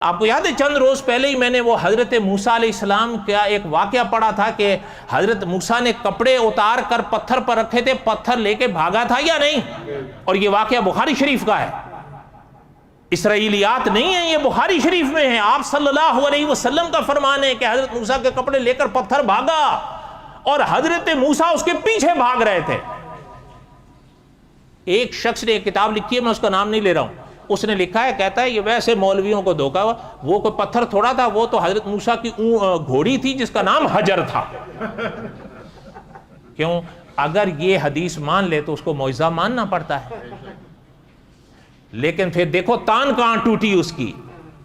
آپ کو یاد ہے چند روز پہلے ہی میں نے وہ حضرت موسیٰ علیہ السلام کا ایک واقعہ پڑھا تھا کہ حضرت موسیٰ نے کپڑے اتار کر پتھر پر رکھے تھے، پتھر لے کے بھاگا تھا یا نہیں؟ اور یہ واقعہ بخاری شریف کا ہے، اسرائیلیات نہیں ہیں، یہ بخاری شریف میں ہے۔ آپ صلی اللہ علیہ وسلم کا فرمان ہے کہ حضرت موسیٰ کے کپڑے لے کر پتھر بھاگا اور حضرت موسیٰ اس کے پیچھے بھاگ رہے تھے۔ ایک شخص نے ایک کتاب لکھی ہے، میں اس کا نام نہیں لے رہا ہوں، اس نے لکھا ہے، کہتا ہے یہ ویسے مولویوں کو دھوکا ہوا، وہ کوئی پتھر تھوڑا تھا، وہ تو حضرت موسیٰ کی گھوڑی تھی جس کا نام حجر تھا۔ کیوں؟ اگر یہ حدیث مان لے تو اس کو معجزہ ماننا پڑتا ہے، لیکن پھر دیکھو تان کہاں ٹوٹی اس کی۔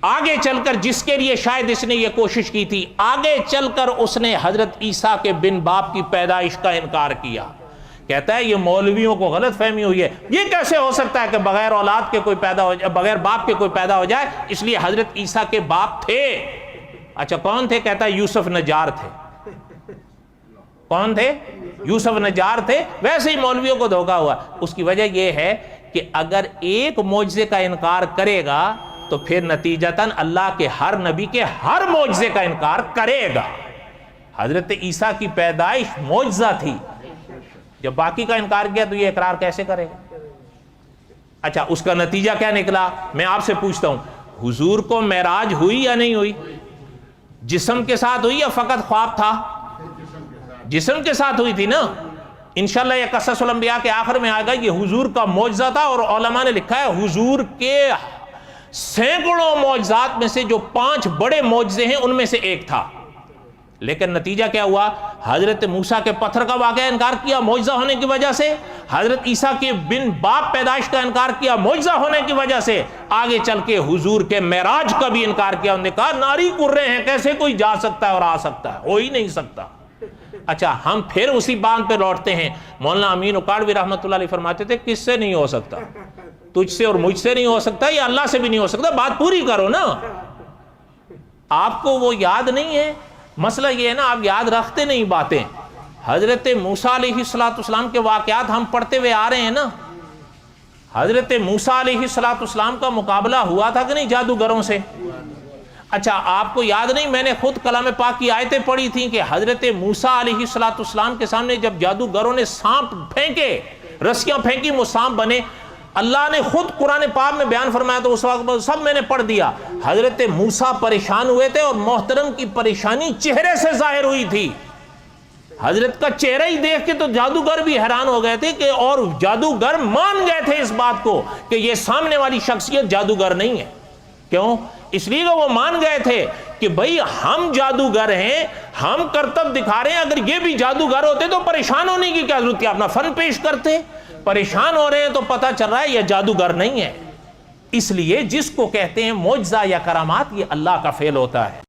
آگے چل کر جس کے لیے شاید اس نے یہ کوشش کی تھی، آگے چل کر اس نے حضرت عیسیٰ کے بن باپ کی پیدائش کا انکار کیا۔ کہتا ہے یہ مولویوں کو غلط فہمی ہوئی ہے، یہ کیسے ہو سکتا ہے کہ بغیر اولاد کے کوئی پیدا ہو جائے، بغیر باپ کے کوئی پیدا ہو جائے، اس لیے حضرت عیسیٰ کے باپ تھے۔ اچھا کون تھے؟ کہتا ہے یوسف نجار تھے۔ کون تھے؟ یوسف نجار تھے۔ ویسے ہی مولویوں کو دھوکا ہوا۔ اس کی وجہ یہ ہے کہ اگر ایک معجزے کا انکار کرے گا تو پھر نتیجتاً اللہ کے ہر نبی کے ہر معجزے کا انکار کرے گا۔ حضرت عیسیٰ کی پیدائش معجزہ تھی، جب باقی کا انکار کیا تو یہ اقرار کیسے کرے گا؟ اچھا اس کا نتیجہ کیا نکلا؟ میں آپ سے پوچھتا ہوں، حضور کو معراج ہوئی یا نہیں ہوئی؟ جسم کے ساتھ ہوئی یا فقط خواب تھا؟ جسم کے ساتھ ہوئی تھی نا۔ انشاءاللہ یہ قصص الانبیاء کے آخر میں آئے گا، یہ حضور کا معجزہ تھا، اور علماء نے لکھا ہے حضور کے سینکڑوں معجزات میں سے جو 5 بڑے معجزے ہیں ان میں سے ایک تھا۔ لیکن نتیجہ کیا ہوا؟ حضرت موسیٰ کے پتھر کا واقعہ انکار کیا معجزہ ہونے کی وجہ سے، حضرت عیسیٰ کے بن باپ پیدائش کا انکار کیا معجزہ ہونے کی وجہ سے، آگے چل کے حضور کے معراج کا بھی انکار کیا۔ انہوں نے کہا ناری کر رہے ہیں، کیسے کوئی جا سکتا ہے اور آ سکتا ہے؟ ہو ہی نہیں سکتا۔ اچھا ہم پھر اسی بات پہ لوٹتے ہیں۔ مولانا امین اکاڑوی رحمۃ اللہ علیہ فرماتے تھے کس سے نہیں ہو سکتا؟ تجھ سے اور مجھ سے نہیں ہو سکتا، یا اللہ سے بھی نہیں ہو سکتا، بات پوری کرو نا۔ آپ کو وہ یاد نہیں ہے؟ مسئلہ یہ ہے نا، آپ یاد رکھتے نہیں باتیں۔ حضرت موسیٰ علیہ السلام کے واقعات ہم پڑھتے ہوئے آ رہے ہیں نا۔ حضرت موسیٰ علیہ السلام کا مقابلہ ہوا تھا کہ نہیں جادوگروں سے؟ اچھا آپ کو یاد نہیں، میں نے خود کلام پاک کی آیتیں پڑھی تھیں کہ حضرت موسیٰ علیہ السلام کے سامنے جب جادوگروں نے سانپ پھینکے، رسیاں پھینکی، وہ سانپ بنے، اللہ نے خود قرآن پاک میں بیان فرمایا تو اس وقت سب میں نے پڑھ دیا۔ حضرت موسیٰ پریشان ہوئے تھے اور محترم کی پریشانی چہرے سے ظاہر ہوئی تھی۔ حضرت کا چہرہ ہی دیکھ کے تو جادوگر بھی حیران ہو گئے تھے کہ، اور جادوگر مان گئے تھے اس بات کو کہ یہ سامنے والی شخصیت جادوگر نہیں ہے۔ کیوں؟ اس لیے کہ وہ مان گئے تھے کہ بھئی ہم جادوگر ہیں، ہم کرتب دکھا رہے ہیں، اگر یہ بھی جادوگر ہوتے تو پریشان ہونے کی کیا ضرورت تھی؟ اپنا فن پیش کرتے۔ پریشان ہو رہے ہیں تو پتہ چل رہا ہے یہ جادوگر نہیں ہے۔ اس لیے جس کو کہتے ہیں معجزہ یا کرامات، یہ اللہ کا فعل ہوتا ہے۔